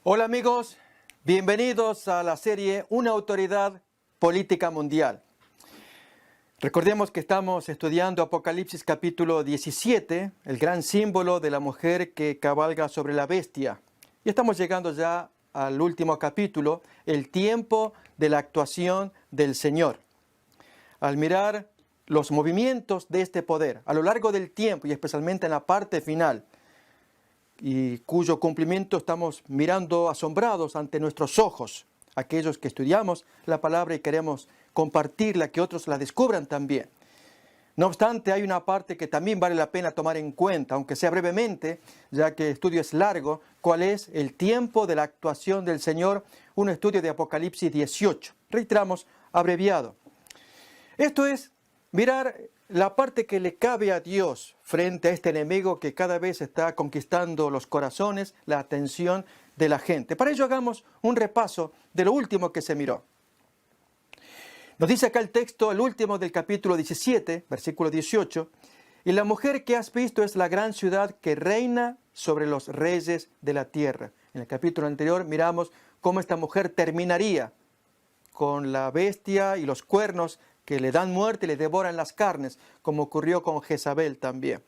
Hola amigos, bienvenidos a la serie Una autoridad política mundial. Recordemos que estamos estudiando Apocalipsis capítulo 17, el gran símbolo de la mujer que cabalga sobre la bestia. Y estamos llegando ya al último capítulo, el tiempo de la actuación del Señor. Al mirar los movimientos de este poder a lo largo del tiempo y especialmente en la parte final, y cuyo cumplimiento estamos mirando asombrados ante nuestros ojos, aquellos que estudiamos la palabra y queremos compartirla, que otros la descubran también. No obstante, hay una parte que también vale la pena tomar en cuenta, aunque sea brevemente, ya que el estudio es largo, cuál es el tiempo de la actuación del Señor, un estudio de Apocalipsis 18. Reiteramos, abreviado. Esto es mirar la parte que le cabe a Dios frente a este enemigo que cada vez está conquistando los corazones, la atención de la gente. Para ello hagamos un repaso de lo último que se miró. Nos dice acá el texto, el último del capítulo 17, versículo 18, y la mujer que has visto es la gran ciudad que reina sobre los reyes de la tierra. En el capítulo anterior miramos cómo esta mujer terminaría con la bestia y los cuernos que le dan muerte y le devoran las carnes, como ocurrió con Jezabel también.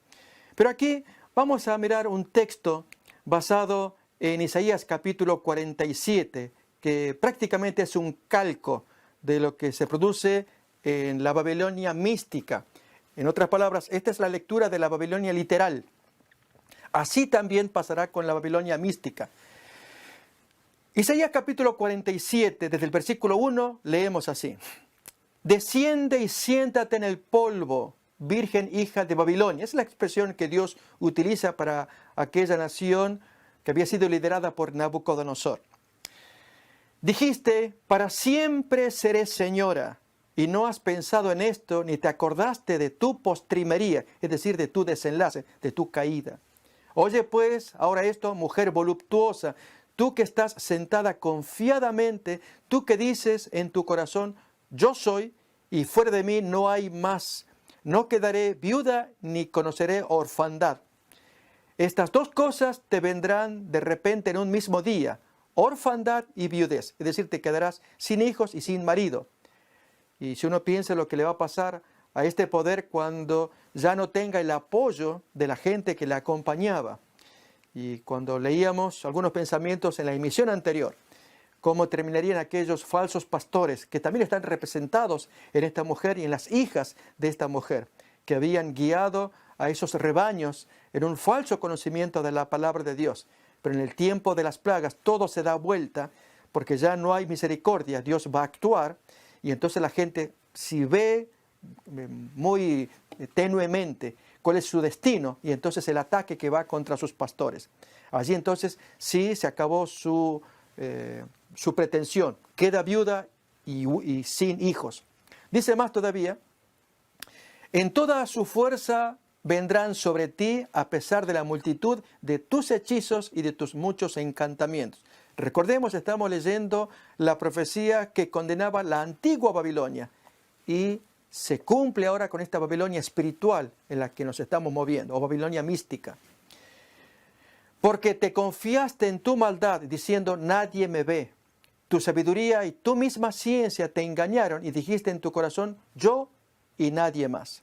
Pero aquí vamos a mirar un texto basado en Isaías capítulo 47, que prácticamente es un calco de lo que se produce en la Babilonia mística. En otras palabras, esta es la lectura de la Babilonia literal. Así también pasará con la Babilonia mística. Isaías capítulo 47, desde el versículo 1, leemos así. Desciende y siéntate en el polvo, virgen hija de Babilonia. Es la expresión que Dios utiliza para aquella nación que había sido liderada por Nabucodonosor. Dijiste, para siempre seré señora, y no has pensado en esto, ni te acordaste de tu postrimería, es decir, de tu desenlace, de tu caída. Oye pues, ahora esto, mujer voluptuosa, tú que estás sentada confiadamente, tú que dices en tu corazón, yo soy, y fuera de mí no hay más. No quedaré viuda, ni conoceré orfandad. Estas dos cosas te vendrán de repente en un mismo día, orfandad y viudez. Es decir, te quedarás sin hijos y sin marido. Y si uno piensa lo que le va a pasar a este poder cuando ya no tenga el apoyo de la gente que le acompañaba. Y cuando leíamos algunos pensamientos en la emisión anterior, cómo terminarían aquellos falsos pastores que también están representados en esta mujer y en las hijas de esta mujer, que habían guiado a esos rebaños en un falso conocimiento de la palabra de Dios. Pero en el tiempo de las plagas todo se da vuelta porque ya no hay misericordia, Dios va a actuar y entonces la gente, si ve muy tenuemente cuál es su destino, y entonces el ataque que va contra sus pastores. Allí entonces sí se acabó su pretensión, queda viuda y sin hijos. Dice más todavía, en toda su fuerza vendrán sobre ti a pesar de la multitud de tus hechizos y de tus muchos encantamientos. Recordemos, estamos leyendo la profecía que condenaba la antigua Babilonia y se cumple ahora con esta Babilonia espiritual en la que nos estamos moviendo, o Babilonia mística. Porque te confiaste en tu maldad diciendo nadie me ve. Tu sabiduría y tu misma ciencia te engañaron y dijiste en tu corazón yo y nadie más.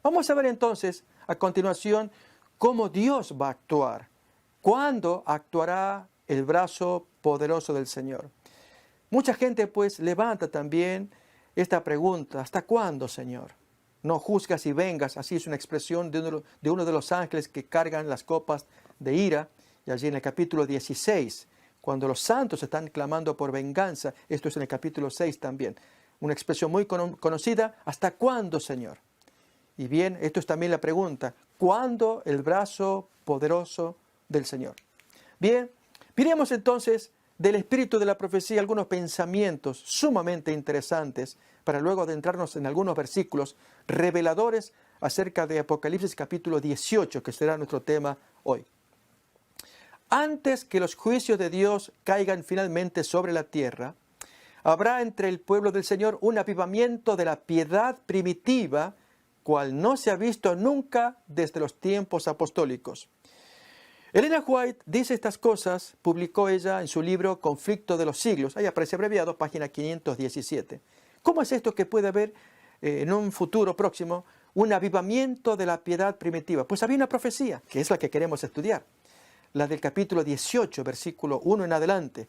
Vamos a ver entonces a continuación cómo Dios va a actuar. ¿Cuándo actuará el brazo poderoso del Señor? Mucha gente pues levanta también esta pregunta, ¿hasta cuándo, Señor? No juzgas y vengas, así es una expresión de uno de los ángeles que cargan las copas de ira. Y allí en el capítulo 16, cuando los santos están clamando por venganza, esto es en el capítulo 6 también, una expresión muy conocida, ¿hasta cuándo, Señor? Y bien, esto es también la pregunta, ¿cuándo el brazo poderoso del Señor? Bien, miremos entonces del espíritu de la profecía algunos pensamientos sumamente interesantes para luego adentrarnos en algunos versículos reveladores acerca de Apocalipsis capítulo 18, que será nuestro tema hoy. Antes que los juicios de Dios caigan finalmente sobre la tierra, habrá entre el pueblo del Señor un avivamiento de la piedad primitiva, cual no se ha visto nunca desde los tiempos apostólicos. Elena White dice estas cosas, publicó ella en su libro Conflicto de los Siglos, ahí aparece abreviado, página 517. ¿Cómo es esto que puede haber en un futuro próximo un avivamiento de la piedad primitiva? Pues había una profecía, que es la que queremos estudiar, la del capítulo 18, versículo 1 en adelante,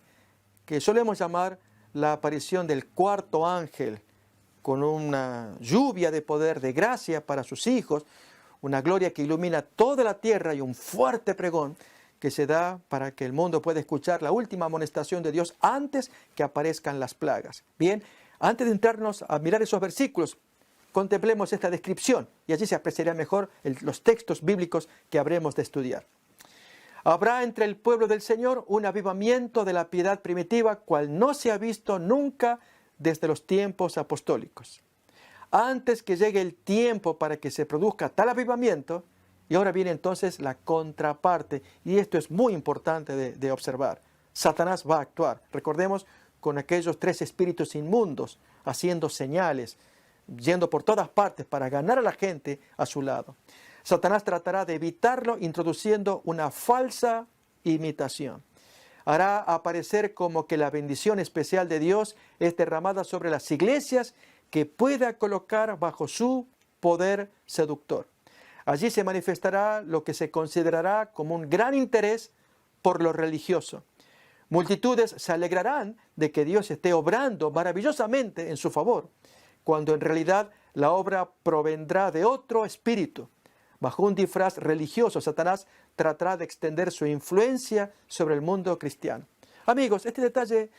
que solemos llamar la aparición del cuarto ángel, con una lluvia de poder, de gracia para sus hijos, una gloria que ilumina toda la tierra y un fuerte pregón que se da para que el mundo pueda escuchar la última amonestación de Dios antes que aparezcan las plagas. Bien, antes de entrarnos a mirar esos versículos, contemplemos esta descripción y allí se apreciará mejor los textos bíblicos que habremos de estudiar. Habrá entre el pueblo del Señor un avivamiento de la piedad primitiva, cual no se ha visto nunca desde los tiempos apostólicos. Antes que llegue el tiempo para que se produzca tal avivamiento, y ahora viene entonces la contraparte, y esto es muy importante de observar. Satanás va a actuar, recordemos, con aquellos 3 espíritus inmundos, haciendo señales, yendo por todas partes para ganar a la gente a su lado. Satanás tratará de evitarlo introduciendo una falsa imitación. Hará aparecer como que la bendición especial de Dios es derramada sobre las iglesias que pueda colocar bajo su poder seductor. Allí se manifestará lo que se considerará como un gran interés por lo religioso. Multitudes se alegrarán de que Dios esté obrando maravillosamente en su favor, cuando en realidad la obra provendrá de otro espíritu. Bajo un disfraz religioso, Satanás tratará de extender su influencia sobre el mundo cristiano. Amigos, este detalle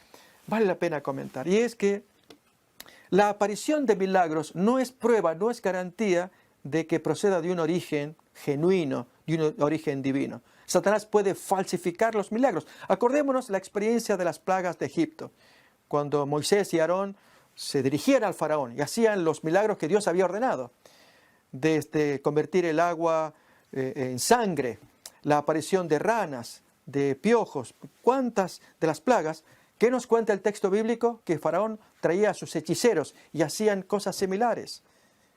vale la pena comentar, y es que la aparición de milagros no es prueba, no es garantía de que proceda de un origen genuino, de un origen divino. Satanás puede falsificar los milagros. Acordémonos la experiencia de las plagas de Egipto, cuando Moisés y Aarón se dirigían al faraón y hacían los milagros que Dios había ordenado, desde convertir el agua en sangre, la aparición de ranas, de piojos, cuántas de las plagas. ¿Qué nos cuenta el texto bíblico? Que Faraón traía a sus hechiceros y hacían cosas similares.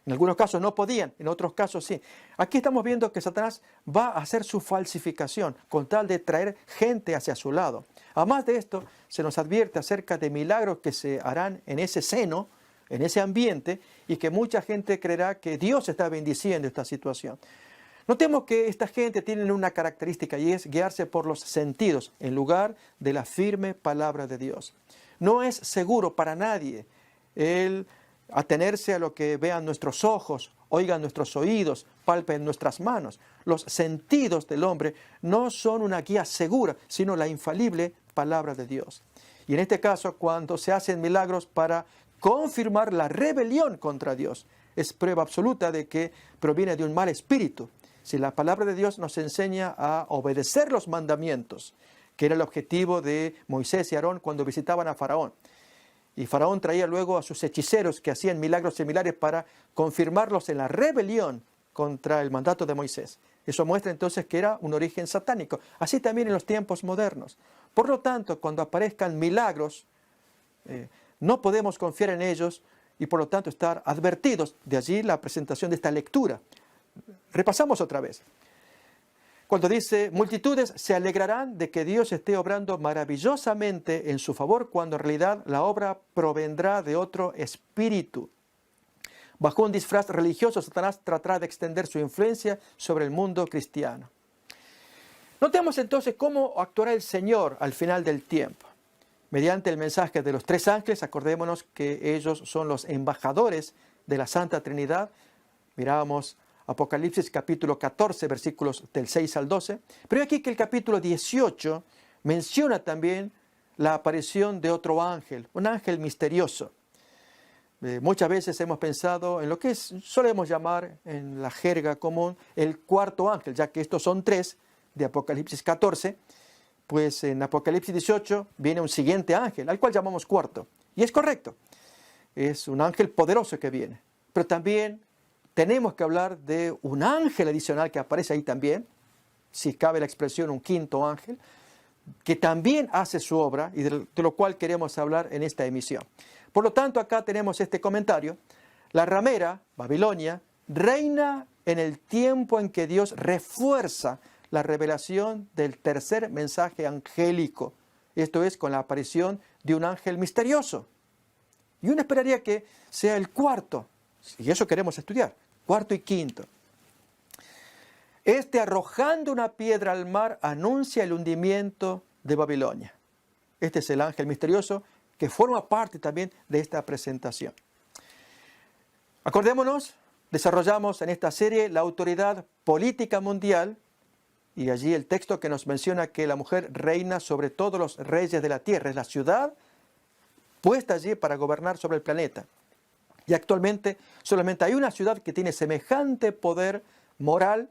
En algunos casos no podían, en otros casos sí. Aquí estamos viendo que Satanás va a hacer su falsificación con tal de traer gente hacia su lado. Además de esto, se nos advierte acerca de milagros que se harán en ese seno, en ese ambiente, y que mucha gente creerá que Dios está bendiciendo esta situación. Notemos que esta gente tiene una característica, y es guiarse por los sentidos en lugar de la firme palabra de Dios. No es seguro para nadie el atenerse a lo que vean nuestros ojos, oigan nuestros oídos, palpen nuestras manos. Los sentidos del hombre no son una guía segura, sino la infalible palabra de Dios. Y en este caso, cuando se hacen milagros para confirmar la rebelión contra Dios, es prueba absoluta de que proviene de un mal espíritu. Si la palabra de Dios nos enseña a obedecer los mandamientos, que era el objetivo de Moisés y Aarón cuando visitaban a Faraón. Y Faraón traía luego a sus hechiceros que hacían milagros similares para confirmarlos en la rebelión contra el mandato de Moisés. Eso muestra entonces que era un origen satánico. Así también en los tiempos modernos. Por lo tanto, cuando aparezcan milagros, no podemos confiar en ellos y por lo tanto estar advertidos. De allí la presentación de esta lectura. Repasamos otra vez. Cuando dice, multitudes se alegrarán de que Dios esté obrando maravillosamente en su favor, cuando en realidad la obra provendrá de otro espíritu. Bajo un disfraz religioso, Satanás tratará de extender su influencia sobre el mundo cristiano. Notemos entonces cómo actuará el Señor al final del tiempo. Mediante el mensaje de los 3 ángeles, acordémonos que ellos son los embajadores de la Santa Trinidad. Mirábamos Apocalipsis capítulo 14, versículos del 6 al 12. Pero aquí que el capítulo 18 menciona también la aparición de otro ángel, un ángel misterioso. Muchas veces hemos pensado en lo que solemos llamar en la jerga común el cuarto ángel, ya que estos son 3 de Apocalipsis 14, pues en Apocalipsis 18 viene un siguiente ángel, al cual llamamos cuarto. Y es correcto, es un ángel poderoso que viene, pero también tenemos que hablar de un ángel adicional que aparece ahí también, si cabe la expresión, un quinto ángel, que también hace su obra y de lo cual queremos hablar en esta emisión. Por lo tanto, acá tenemos este comentario. La ramera, Babilonia, reina en el tiempo en que Dios refuerza la revelación del tercer mensaje angélico. Esto es, con la aparición de un ángel misterioso. Y uno esperaría que sea el cuarto, y eso queremos estudiar, cuarto y quinto. Este, arrojando una piedra al mar, anuncia el hundimiento de Babilonia. Este es el ángel misterioso que forma parte también de esta presentación. Acordémonos, desarrollamos en esta serie la autoridad política mundial, y allí el texto que nos menciona que la mujer reina sobre todos los reyes de la tierra. Es la ciudad puesta allí para gobernar sobre el planeta. Y actualmente solamente hay una ciudad que tiene semejante poder moral,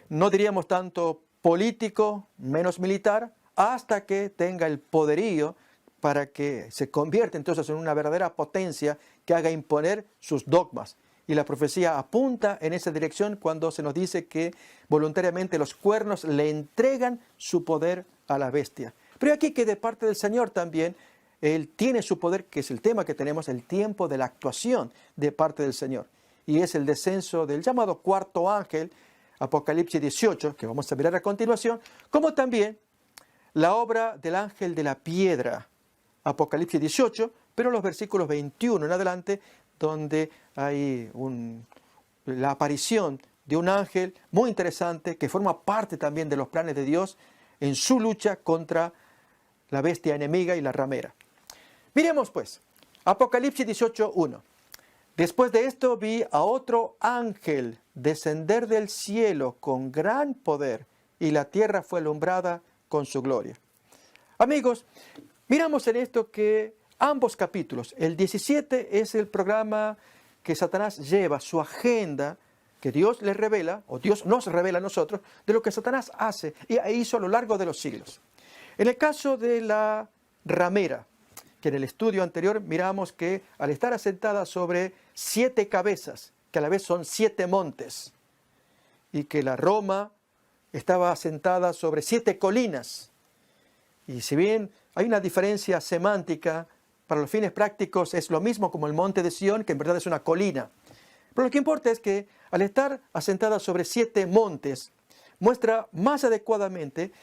no diríamos tanto político, menos militar, hasta que tenga el poderío para que se convierta entonces en una verdadera potencia que haga imponer sus dogmas. Y la profecía apunta en esa dirección cuando se nos dice que voluntariamente los cuernos le entregan su poder a la bestia. Pero aquí que de parte del Señor también, Él tiene su poder, que es el tema que tenemos, el tiempo de la actuación de parte del Señor. Y es el descenso del llamado cuarto ángel, Apocalipsis 18, que vamos a mirar a continuación, como también la obra del ángel de la piedra, Apocalipsis 18, pero los versículos 21 en adelante, donde hay la aparición de un ángel muy interesante que forma parte también de los planes de Dios en su lucha contra la bestia enemiga y la ramera. Miremos pues, Apocalipsis 18:1. Después de esto vi a otro ángel descender del cielo con gran poder, y la tierra fue alumbrada con su gloria. Amigos, miramos en esto que ambos capítulos, el 17 es el programa que Satanás lleva, su agenda, que Dios le revela, o Dios nos revela a nosotros, de lo que Satanás hace y hizo a lo largo de los siglos. En el caso de la ramera, que en el estudio anterior miramos que al estar asentada sobre 7 cabezas, que a la vez son 7 montes, y que la Roma estaba asentada sobre 7 colinas, y si bien hay una diferencia semántica, para los fines prácticos es lo mismo como el monte de Sión, que en verdad es una colina. Pero lo que importa es que al estar asentada sobre 7 montes, muestra más adecuadamente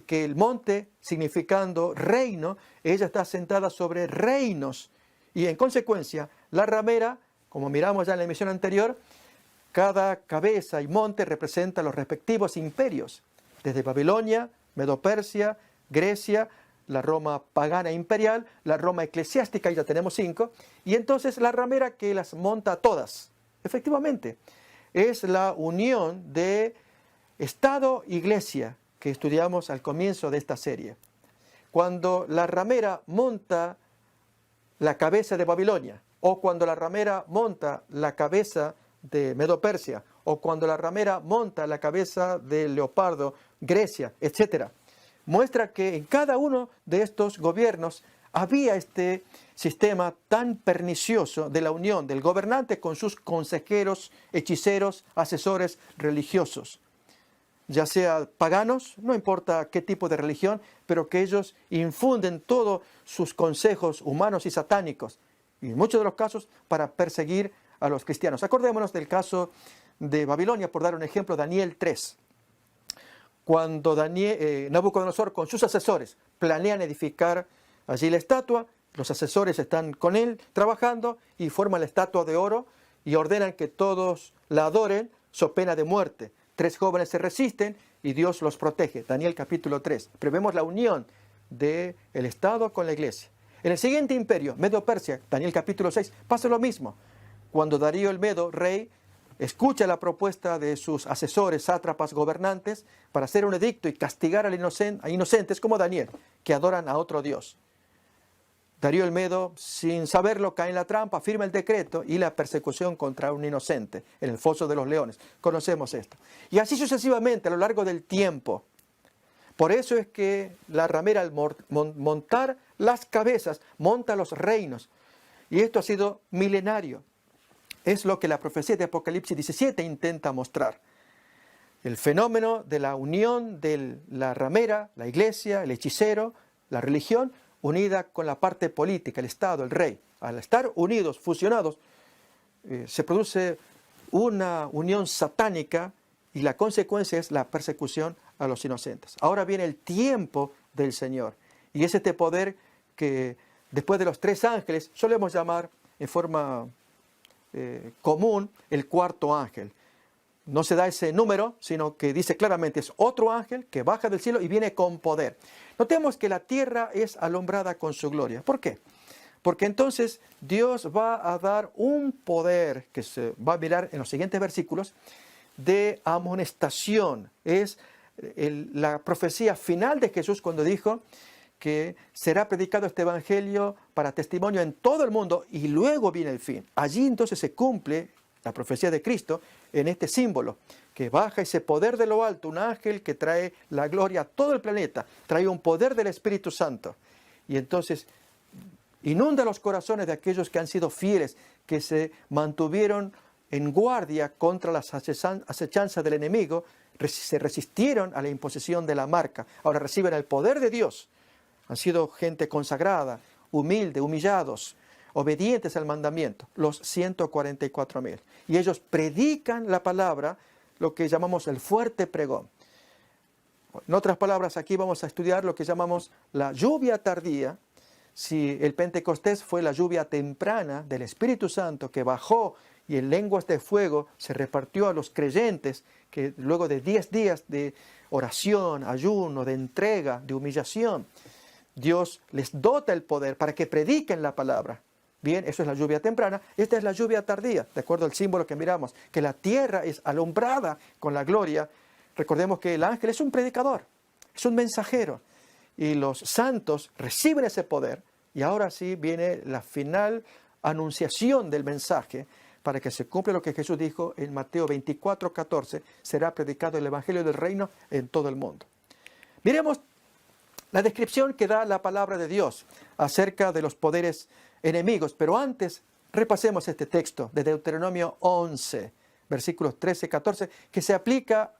que el monte, significando reino, ella está asentada sobre reinos. Y en consecuencia, la ramera, como miramos ya en la emisión anterior, cada cabeza y monte representa los respectivos imperios, desde Babilonia, Medo-Persia, Grecia, la Roma pagana imperial, la Roma eclesiástica, y ya tenemos 5, y entonces la ramera que las monta todas. Efectivamente, es la unión de Estado-Iglesia que estudiamos al comienzo de esta serie. Cuando la ramera monta la cabeza de Babilonia, o cuando la ramera monta la cabeza de Medo-Persia, o cuando la ramera monta la cabeza de Leopardo, Grecia, etc., muestra que en cada uno de estos gobiernos había este sistema tan pernicioso de la unión del gobernante con sus consejeros, hechiceros, asesores religiosos, ya sea paganos, no importa qué tipo de religión, pero que ellos infunden todos sus consejos humanos y satánicos, y en muchos de los casos para perseguir a los cristianos. Acordémonos del caso de Babilonia, por dar un ejemplo, Daniel 3. Cuando Nabucodonosor con sus asesores planean edificar allí la estatua, los asesores están con él trabajando y forman la estatua de oro y ordenan que todos la adoren, so pena de muerte. 3 jóvenes se resisten y Dios los protege. Daniel capítulo 3. Pero vemos la unión del Estado con la iglesia. En el siguiente imperio, Medo-Persia, Daniel capítulo 6, pasa lo mismo. Cuando Darío el Medo, rey, escucha la propuesta de sus asesores, sátrapas, gobernantes, para hacer un edicto y castigar a inocentes como Daniel, que adoran a otro Dios. Darío el Medo, sin saberlo, cae en la trampa, firma el decreto y la persecución contra un inocente en el foso de los leones. Conocemos esto. Y así sucesivamente a lo largo del tiempo. Por eso es que la ramera, al montar las cabezas, monta los reinos. Y esto ha sido milenario. Es lo que la profecía de Apocalipsis 17 intenta mostrar. El fenómeno de la unión de la ramera, la iglesia, el hechicero, la religión, unida con la parte política, el Estado, el rey. Al estar unidos, fusionados, se produce una unión satánica y la consecuencia es la persecución a los inocentes. Ahora viene el tiempo del Señor, y es este poder que después de los 3 ángeles solemos llamar en forma común el cuarto ángel. No se da ese número, sino que dice claramente es otro ángel que baja del cielo y viene con poder. Notemos que la tierra es alumbrada con su gloria. ¿Por qué? Porque entonces Dios va a dar un poder que se va a mirar en los siguientes versículos de amonestación. Es la profecía final de Jesús cuando dijo que será predicado este evangelio para testimonio en todo el mundo y luego viene el fin. Allí entonces se cumple la profecía de Cristo en este símbolo, que baja ese poder de lo alto, un ángel que trae la gloria a todo el planeta, trae un poder del Espíritu Santo. Y entonces inunda los corazones de aquellos que han sido fieles, que se mantuvieron en guardia contra las acechanzas del enemigo, se resistieron a la imposición de la marca. Ahora reciben el poder de Dios. Han sido gente consagrada, humilde, humillados, obedientes al mandamiento, los 144,000. Y ellos predican la palabra, lo que llamamos el fuerte pregón. En otras palabras, aquí vamos a estudiar lo que llamamos la lluvia tardía. Si el Pentecostés fue la lluvia temprana del Espíritu Santo que bajó y en lenguas de fuego se repartió a los creyentes, que luego de 10 días de oración, ayuno, de entrega, de humillación, Dios les dota el poder para que prediquen la palabra. Bien, eso es la lluvia temprana. Esta es la lluvia tardía, de acuerdo al símbolo que miramos, que la tierra es alumbrada con la gloria. Recordemos que el ángel es un predicador, es un mensajero, y los santos reciben ese poder, y ahora sí viene la final anunciación del mensaje para que se cumpla lo que Jesús dijo en Mateo 24:14, será predicado el evangelio del reino en todo el mundo. Miremos la descripción que da la palabra de Dios acerca de los poderes enemigos. Pero antes, repasemos este texto de Deuteronomio 11, versículos 13-14, que se aplica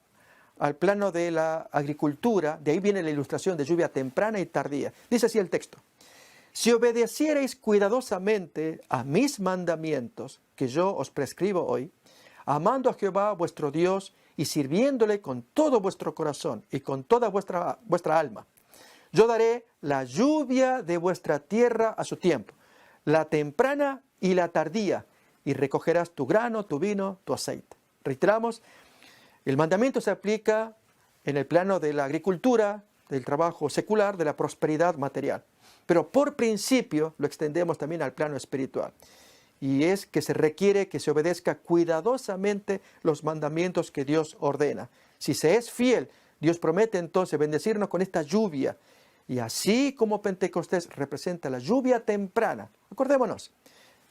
al plano de la agricultura. De ahí viene la ilustración de lluvia temprana y tardía. Dice así el texto: si obedeciereis cuidadosamente a mis mandamientos, que yo os prescribo hoy, amando a Jehová vuestro Dios y sirviéndole con todo vuestro corazón y con toda vuestra alma, yo daré la lluvia de vuestra tierra a su tiempo, la temprana y la tardía, y recogerás tu grano, tu vino, tu aceite. Reiteramos, el mandamiento se aplica en el plano de la agricultura, del trabajo secular, de la prosperidad material. Pero por principio lo extendemos también al plano espiritual. Y es que se requiere que se obedezca cuidadosamente los mandamientos que Dios ordena. Si se es fiel, Dios promete entonces bendecirnos con esta lluvia. Y así como Pentecostés representa la lluvia temprana, acordémonos,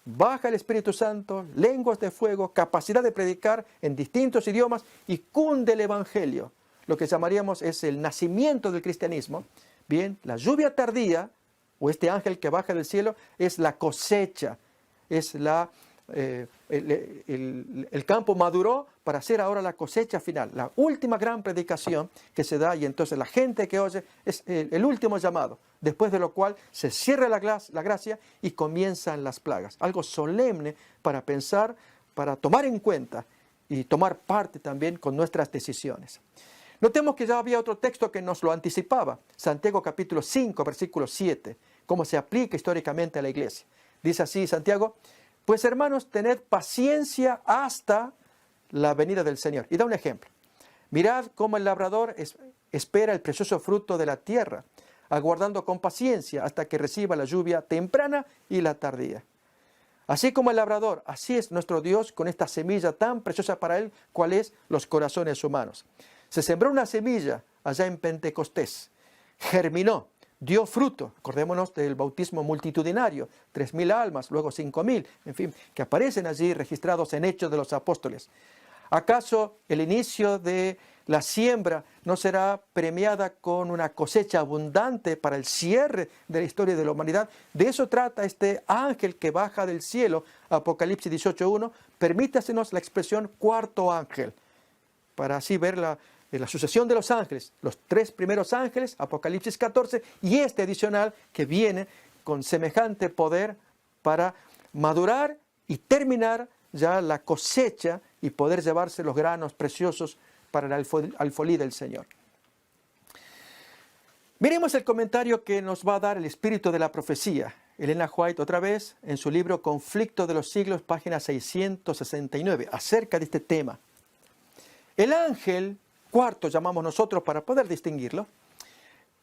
baja el Espíritu Santo, lenguas de fuego, capacidad de predicar en distintos idiomas y cunde el Evangelio. Lo que llamaríamos es el nacimiento del cristianismo. Bien, la lluvia tardía, o este ángel que baja del cielo, es la cosecha, es el campo maduró para hacer ahora la cosecha final, la última gran predicación que se da, y entonces la gente que oye es el último llamado, después de lo cual se cierra la gracia y comienzan las plagas. Algo solemne para pensar, para tomar en cuenta y tomar parte también con nuestras decisiones. Notemos que ya había otro texto que nos lo anticipaba, Santiago capítulo 5, versículo 7, cómo se aplica históricamente a la iglesia. Dice así Santiago: pues hermanos, tened paciencia hasta la venida del Señor. Y da un ejemplo. Mirad cómo el labrador espera el precioso fruto de la tierra, aguardando con paciencia hasta que reciba la lluvia temprana y la tardía. Así como el labrador, así es nuestro Dios con esta semilla tan preciosa para Él, cual es los corazones humanos. Se sembró una semilla allá en Pentecostés, germinó, dio fruto. Acordémonos del bautismo multitudinario, 3,000 almas, luego 5,000, en fin, que aparecen allí registrados en Hechos de los Apóstoles. ¿Acaso el inicio de la siembra no será premiada con una cosecha abundante para el cierre de la historia de la humanidad? De eso trata este ángel que baja del cielo, Apocalipsis 18:1. Permítasenos la expresión cuarto ángel, para así ver la sucesión de los ángeles, los 3 primeros ángeles, Apocalipsis 14, y este adicional que viene con semejante poder para madurar y terminar ya la cosecha y poder llevarse los granos preciosos para el alfolí del Señor. Miremos el comentario que nos va a dar el espíritu de la profecía. Elena White, otra vez, en su libro Conflicto de los siglos, página 669, acerca de este tema. El ángel, cuarto llamamos nosotros para poder distinguirlo,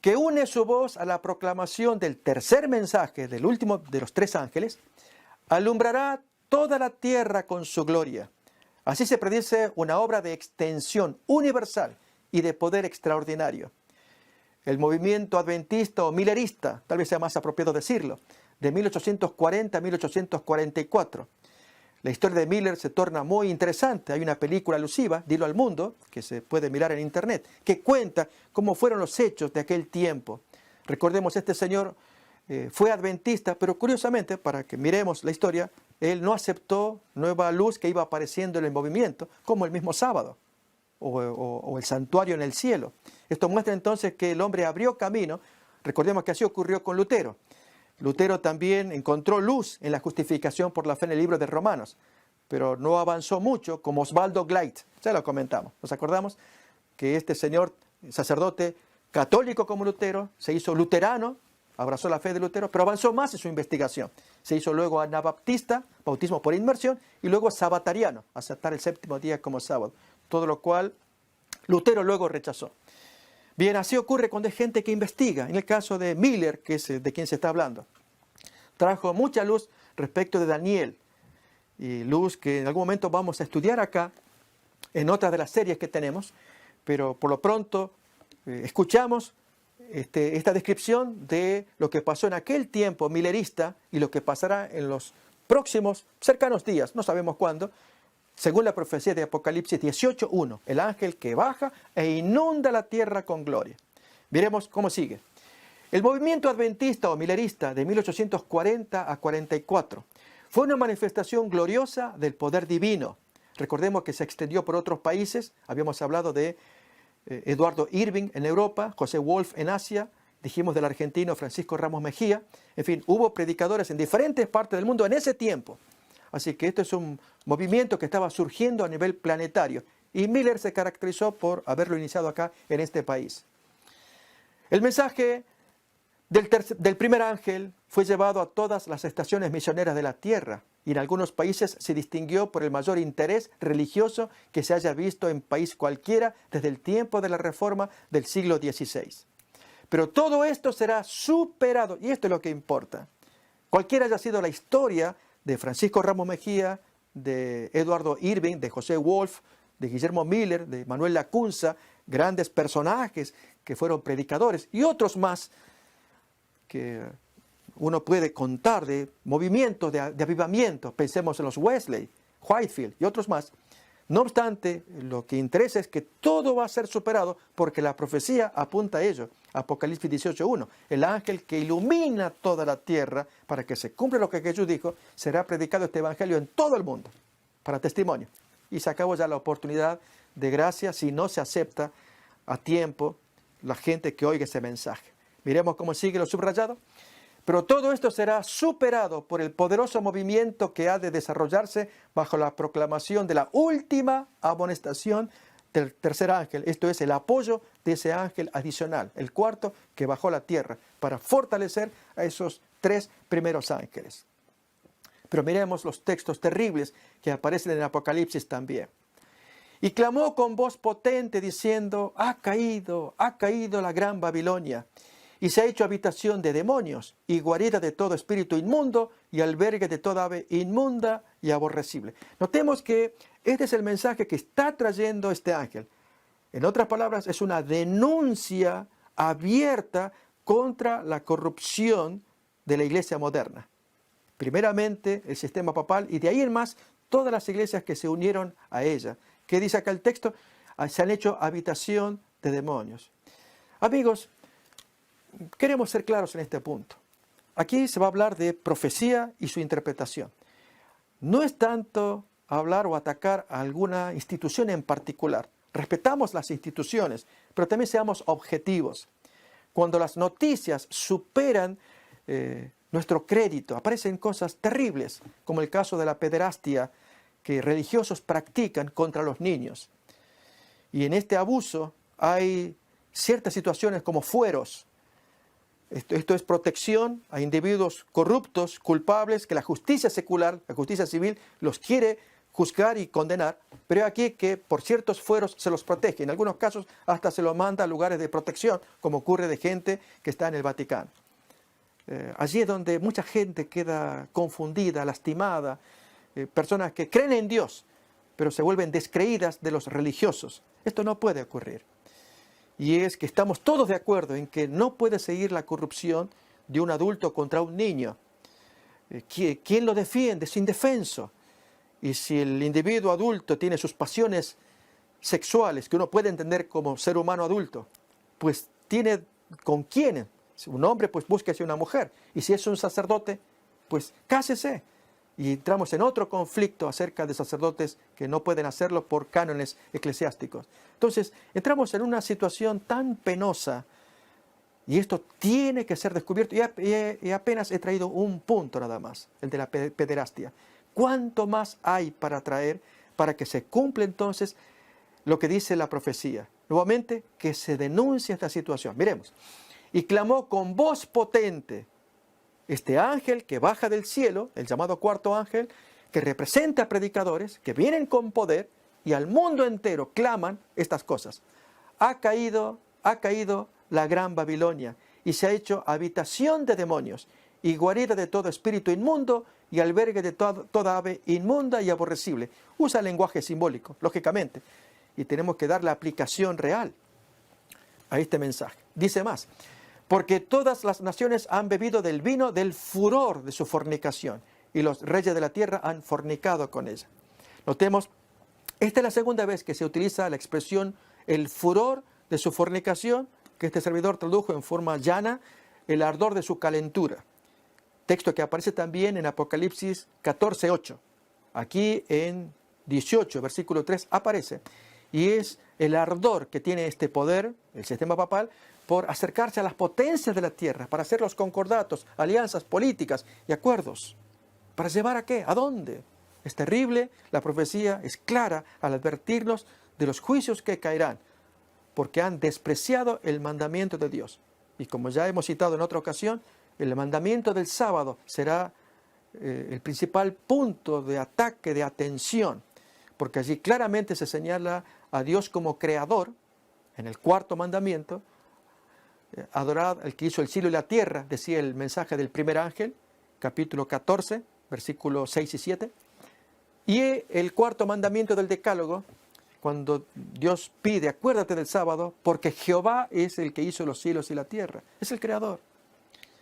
que une su voz a la proclamación del tercer mensaje, del último de los tres ángeles, alumbrará toda la tierra con su gloria. Así se predice una obra de extensión universal y de poder extraordinario. El movimiento adventista o millerista, tal vez sea más apropiado decirlo, de 1840 a 1844. La historia de Miller se torna muy interesante. Hay una película alusiva, Dilo al Mundo, que se puede mirar en internet, que cuenta cómo fueron los hechos de aquel tiempo. Recordemos, este señor fue adventista, pero curiosamente, para que miremos la historia, él no aceptó nueva luz que iba apareciendo en el movimiento, como el mismo sábado, o el santuario en el cielo. Esto muestra entonces que el hombre abrió camino. Recordemos que así ocurrió con Lutero. Lutero también encontró luz en la justificación por la fe en el libro de Romanos, pero no avanzó mucho como Osvaldo Gleit. Ya lo comentamos. ¿Nos acordamos? Que este señor, sacerdote católico como Lutero, se hizo luterano, abrazó la fe de Lutero, pero avanzó más en su investigación. Se hizo luego anabaptista, bautismo por inmersión, y luego sabatariano, aceptar el séptimo día como sábado. Todo lo cual Lutero luego rechazó. Bien, así ocurre cuando hay gente que investiga. En el caso de Miller, que es de quien se está hablando, trajo mucha luz respecto de Daniel, y luz que en algún momento vamos a estudiar acá, en otra de las series que tenemos, pero por lo pronto escuchamos esta descripción de lo que pasó en aquel tiempo millerista y lo que pasará en los próximos cercanos días, no sabemos cuándo, según la profecía de Apocalipsis 18:1, el ángel que baja e inunda la tierra con gloria. Miremos cómo sigue. El movimiento adventista o millerista de 1840 a 44 fue una manifestación gloriosa del poder divino. Recordemos que se extendió por otros países. Habíamos hablado de Eduardo Irving en Europa, José Wolf en Asia, dijimos del argentino Francisco Ramos Mejía. En fin, hubo predicadores en diferentes partes del mundo en ese tiempo. Así que esto es un movimiento que estaba surgiendo a nivel planetario. Y Miller se caracterizó por haberlo iniciado acá en este país. El mensaje del primer ángel fue llevado a todas las estaciones misioneras de la tierra. Y en algunos países se distinguió por el mayor interés religioso que se haya visto en país cualquiera desde el tiempo de la Reforma del siglo XVI. Pero todo esto será superado, y esto es lo que importa. Cualquiera haya sido la historia de Francisco Ramos Mejía, de Eduardo Irving, de José Wolf, de Guillermo Miller, de Manuel Lacunza, grandes personajes que fueron predicadores, y otros más que uno puede contar de movimientos de avivamiento. Pensemos en los Wesley, Whitefield y otros más. No obstante, lo que interesa es que todo va a ser superado porque la profecía apunta a ello. Apocalipsis 18:1. El ángel que ilumina toda la tierra para que se cumpla lo que Jesús dijo, será predicado este evangelio en todo el mundo para testimonio. Y se acabó ya la oportunidad de gracia si no se acepta a tiempo la gente que oiga ese mensaje. Miremos cómo sigue lo subrayado. Pero todo esto será superado por el poderoso movimiento que ha de desarrollarse bajo la proclamación de la última amonestación del tercer ángel. Esto es el apoyo de ese ángel adicional, el cuarto que bajó a la tierra, para fortalecer a esos tres primeros ángeles. Pero miremos los textos terribles que aparecen en el Apocalipsis también. Y clamó con voz potente diciendo, ha caído la gran Babilonia, y se ha hecho habitación de demonios, y guarida de todo espíritu inmundo, y albergue de toda ave inmunda y aborrecible. Notemos que este es el mensaje que está trayendo este ángel. En otras palabras, es una denuncia abierta contra la corrupción de la iglesia moderna. Primeramente, el sistema papal, y de ahí en más, todas las iglesias que se unieron a ella. ¿Qué dice acá el texto? Se han hecho habitación de demonios. Amigos, queremos ser claros en este punto. Aquí se va a hablar de profecía y su interpretación. No es tanto hablar o atacar a alguna institución en particular. Respetamos las instituciones, pero también seamos objetivos. Cuando las noticias superan nuestro crédito, aparecen cosas terribles, como el caso de la pederastia que religiosos practican contra los niños. Y en este abuso hay ciertas situaciones como fueros. Esto es protección a individuos corruptos, culpables, que la justicia secular, la justicia civil, los quiere juzgar y condenar, pero aquí que por ciertos fueros se los protege. En algunos casos hasta se los manda a lugares de protección, como ocurre de gente que está en el Vaticano. Allí es donde mucha gente queda confundida, lastimada, personas que creen en Dios, pero se vuelven descreídas de los religiosos. Esto no puede ocurrir. Y es que estamos todos de acuerdo en que no puede seguir la corrupción de un adulto contra un niño. ¿Quién lo defiende? Es indefenso. Y si el individuo adulto tiene sus pasiones sexuales, que uno puede entender como ser humano adulto, pues tiene con quién. Si un hombre, pues búsquese una mujer. Y si es un sacerdote, pues cásese. Y entramos en otro conflicto acerca de sacerdotes que no pueden hacerlo por cánones eclesiásticos. Entonces, entramos en una situación tan penosa y esto tiene que ser descubierto. Y apenas he traído un punto nada más, el de la pederastia. ¿Cuánto más hay para traer para que se cumpla entonces lo que dice la profecía? Nuevamente, que se denuncie esta situación. Miremos. Y clamó con voz potente. Este ángel que baja del cielo, el llamado cuarto ángel, que representa a predicadores, que vienen con poder y al mundo entero claman estas cosas. Ha caído la gran Babilonia y se ha hecho habitación de demonios y guarida de todo espíritu inmundo y albergue de toda ave inmunda y aborrecible. Usa lenguaje simbólico, lógicamente, y tenemos que dar la aplicación real a este mensaje. Dice más. Porque todas las naciones han bebido del vino del furor de su fornicación, y los reyes de la tierra han fornicado con ella. Notemos, esta es la segunda vez que se utiliza la expresión el furor de su fornicación, que este servidor tradujo en forma llana, el ardor de su calentura. Texto que aparece también en Apocalipsis 14:8. Aquí en 18, versículo 3, aparece. Y es el ardor que tiene este poder, el sistema papal, por acercarse a las potencias de la tierra, para hacer los concordatos, alianzas políticas y acuerdos. ¿Para llevar a qué? ¿A dónde? Es terrible, la profecía es clara al advertirnos de los juicios que caerán, porque han despreciado el mandamiento de Dios. Y como ya hemos citado en otra ocasión, el mandamiento del sábado será el principal punto de ataque, de atención, porque allí claramente se señala a Dios como creador, en el cuarto mandamiento. Adorad al que hizo el cielo y la tierra, decía el mensaje del primer ángel, capítulo 14, versículos 6 y 7. Y el cuarto mandamiento del decálogo, cuando Dios pide, acuérdate del sábado, porque Jehová es el que hizo los cielos y la tierra, es el creador.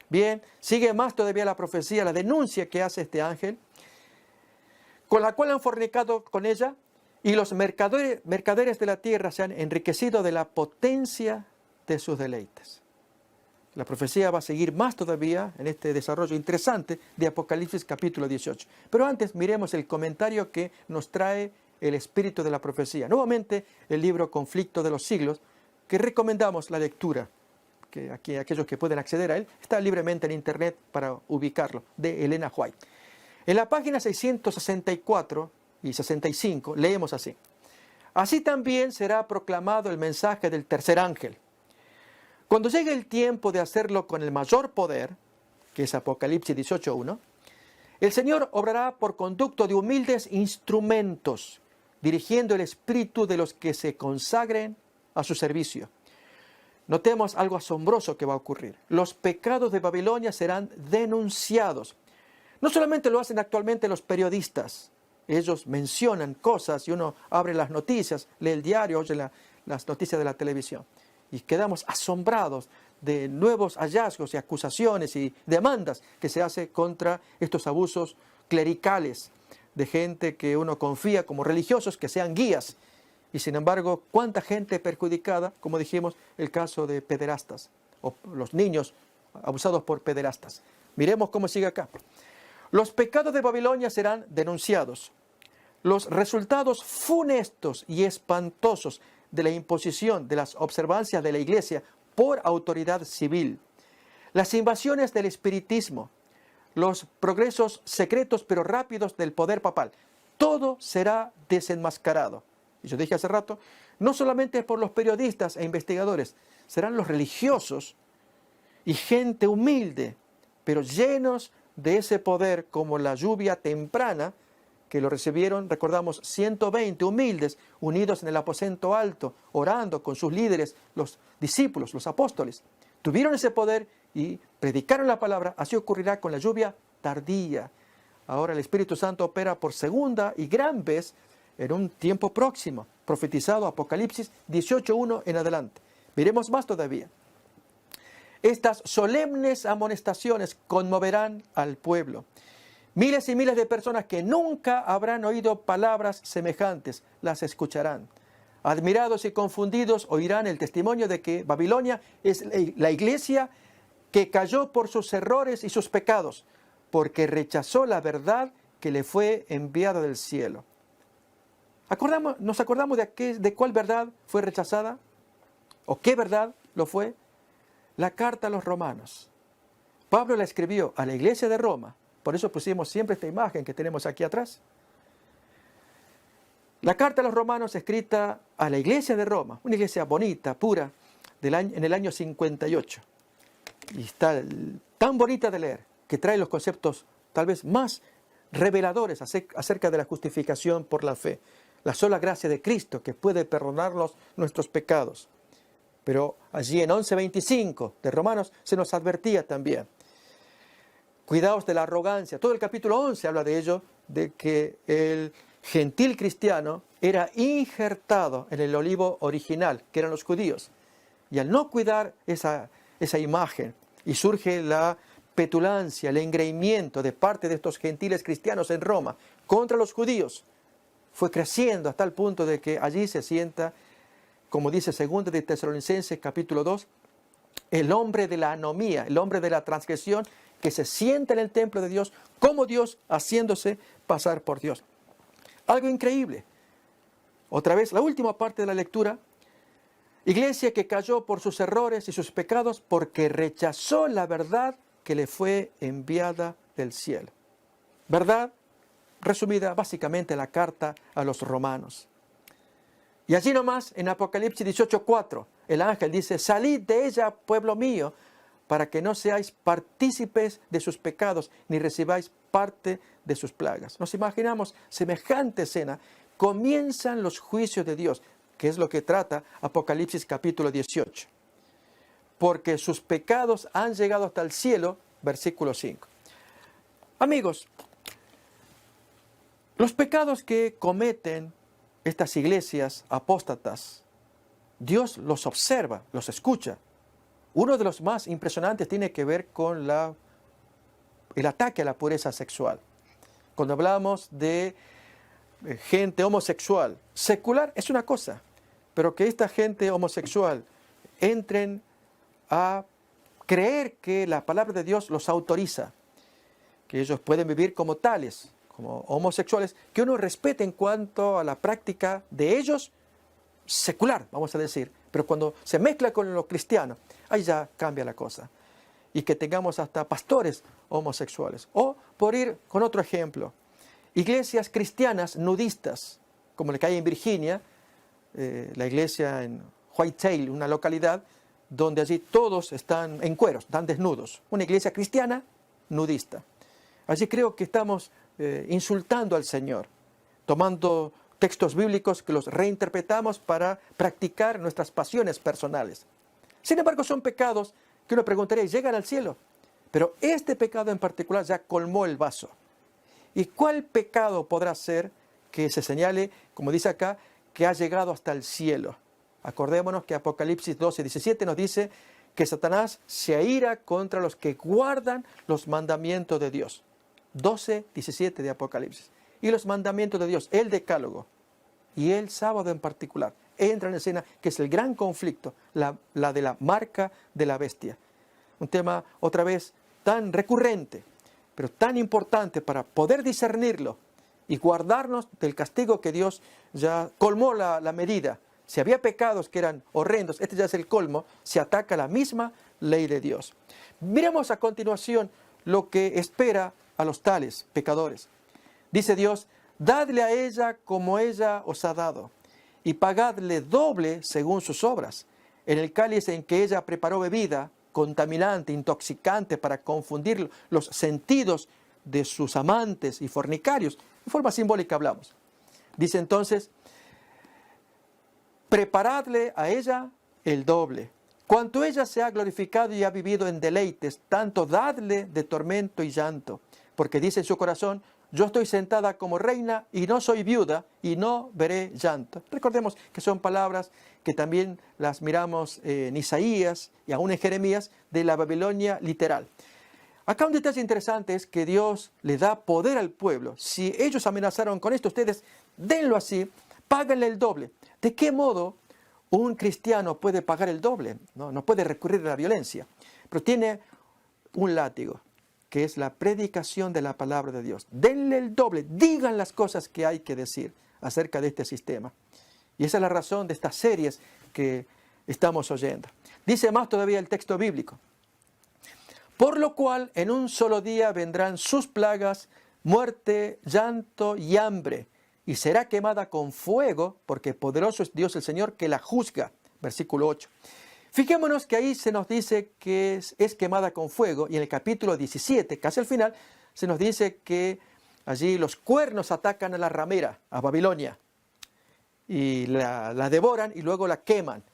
Bien, sigue más todavía la profecía, la denuncia que hace este ángel, con la cual han fornicado con ella, y los mercaderes de la tierra se han enriquecido de la potencia de sus deleites. La profecía va a seguir más todavía en este desarrollo interesante de Apocalipsis capítulo 18. Pero antes miremos el comentario que nos trae el espíritu de la profecía. Nuevamente el libro Conflicto de los Siglos, que recomendamos la lectura, que aquí aquellos que pueden acceder a él, está libremente en internet para ubicarlo, de Elena White. En la página 664 y 65 leemos así. Así también será proclamado el mensaje del tercer ángel. Cuando llegue el tiempo de hacerlo con el mayor poder, que es Apocalipsis 18:1, el Señor obrará por conducto de humildes instrumentos, dirigiendo el espíritu de los que se consagren a su servicio. Notemos algo asombroso que va a ocurrir. Los pecados de Babilonia serán denunciados. No solamente lo hacen actualmente los periodistas. Ellos mencionan cosas y uno abre las noticias, lee el diario, oye las noticias de la televisión. Y quedamos asombrados de nuevos hallazgos y acusaciones y demandas que se hace contra estos abusos clericales de gente que uno confía como religiosos, que sean guías. Y sin embargo, ¿cuánta gente perjudicada? Como dijimos, el caso de pederastas, o los niños abusados por pederastas. Miremos cómo sigue acá. Los pecados de Babilonia serán denunciados. Los resultados funestos y espantosos de la imposición de las observancias de la Iglesia por autoridad civil, las invasiones del espiritismo, los progresos secretos pero rápidos del poder papal, todo será desenmascarado. Y yo dije hace rato, no solamente por los periodistas e investigadores, serán los religiosos y gente humilde, pero llenos de ese poder como la lluvia temprana, que lo recibieron, recordamos, 120 humildes, unidos en el aposento alto, orando con sus líderes, los discípulos, los apóstoles. Tuvieron ese poder y predicaron la palabra. Así ocurrirá con la lluvia tardía. Ahora el Espíritu Santo opera por segunda y gran vez en un tiempo próximo, profetizado Apocalipsis 18:1 en adelante. Miremos más todavía. Estas solemnes amonestaciones conmoverán al pueblo. Miles y miles de personas que nunca habrán oído palabras semejantes las escucharán. Admirados y confundidos oirán el testimonio de que Babilonia es la iglesia que cayó por sus errores y sus pecados, porque rechazó la verdad que le fue enviada del cielo. ¿Nos acordamos de cuál verdad fue rechazada? ¿O qué verdad lo fue? La carta a los romanos. Pablo la escribió a la iglesia de Roma. Por eso pusimos siempre esta imagen que tenemos aquí atrás. La carta a los romanos escrita a la iglesia de Roma, una iglesia bonita, pura, en el año 58. Y está tan bonita de leer, que trae los conceptos tal vez más reveladores acerca de la justificación por la fe. La sola gracia de Cristo que puede perdonarnos nuestros pecados. Pero allí en 11:25 de Romanos se nos advertía también. Cuidaos de la arrogancia. Todo el capítulo 11 habla de ello, de que el gentil cristiano era injertado en el olivo original, que eran los judíos. Y al no cuidar esa imagen, y surge la petulancia, el engreimiento de parte de estos gentiles cristianos en Roma contra los judíos, fue creciendo hasta el punto de que allí se sienta, como dice 2 de Tesalonicenses capítulo 2, el hombre de la anomía, el hombre de la transgresión, que se sienta en el templo de Dios como Dios, haciéndose pasar por Dios. Algo increíble. Otra vez, la última parte de la lectura. Iglesia que cayó por sus errores y sus pecados porque rechazó la verdad que le fue enviada del cielo. Verdad resumida básicamente en la carta a los romanos. Y allí nomás, en Apocalipsis 18:4, el ángel dice: salid de ella, pueblo mío, para que no seáis partícipes de sus pecados, ni recibáis parte de sus plagas. Nos imaginamos semejante escena. Comienzan los juicios de Dios, que es lo que trata Apocalipsis capítulo 18. Porque sus pecados han llegado hasta el cielo, versículo 5. Amigos, los pecados que cometen estas iglesias apóstatas, Dios los observa, los escucha. Uno de los más impresionantes tiene que ver con el ataque a la pureza sexual. Cuando hablamos de gente homosexual, secular es una cosa, pero que esta gente homosexual entren a creer que la palabra de Dios los autoriza, que ellos pueden vivir como tales, como homosexuales, que uno respete en cuanto a la práctica de ellos secular, vamos a decir, pero cuando se mezcla con lo cristiano, ahí ya cambia la cosa. Y que tengamos hasta pastores homosexuales. O, por ir con otro ejemplo, iglesias cristianas nudistas, como la que hay en Virginia, la iglesia en Whitetail, una localidad donde allí todos están en cueros, están desnudos. Una iglesia cristiana nudista. Allí creo que estamos insultando al Señor, tomando textos bíblicos que los reinterpretamos para practicar nuestras pasiones personales. Sin embargo, son pecados que uno preguntaría, ¿llegan al cielo? Pero este pecado en particular ya colmó el vaso. ¿Y cuál pecado podrá ser que se señale, como dice acá, que ha llegado hasta el cielo? Acordémonos que Apocalipsis 12:17 nos dice que Satanás se aira contra los que guardan los mandamientos de Dios. 12:17 de Apocalipsis. Y los mandamientos de Dios, el decálogo y el sábado en particular, entra en escena, que es el gran conflicto, la de la marca de la bestia. Un tema, otra vez, tan recurrente, pero tan importante para poder discernirlo y guardarnos del castigo que Dios ya colmó la medida. Si había pecados que eran horrendos, este ya es el colmo, se ataca la misma ley de Dios. Miremos a continuación lo que espera a los tales pecadores. Dice Dios: dadle a ella como ella os ha dado, y pagadle doble según sus obras. En el cáliz en que ella preparó bebida contaminante, intoxicante, para confundir los sentidos de sus amantes y fornicarios. En forma simbólica hablamos. Dice entonces, preparadle a ella el doble. Cuanto ella se ha glorificado y ha vivido en deleites, tanto dadle de tormento y llanto. Porque dice en su corazón, yo estoy sentada como reina y no soy viuda y no veré llanto. Recordemos que son palabras que también las miramos en Isaías y aún en Jeremías de la Babilonia literal. Acá un detalle interesante es que Dios le da poder al pueblo. Si ellos amenazaron con esto, ustedes denlo así, páganle el doble. ¿De qué modo un cristiano puede pagar el doble? No puede recurrir a la violencia, pero tiene un látigo, que es la predicación de la palabra de Dios. Denle el doble, digan las cosas que hay que decir acerca de este sistema. Y esa es la razón de estas series que estamos oyendo. Dice más todavía el texto bíblico. Por lo cual en un solo día vendrán sus plagas, muerte, llanto y hambre, y será quemada con fuego, porque poderoso es Dios el Señor que la juzga. Versículo 8. Fijémonos que ahí se nos dice que es quemada con fuego, y en el capítulo 17, casi al final, se nos dice que allí los cuernos atacan a la ramera, a Babilonia, y la devoran y luego la queman.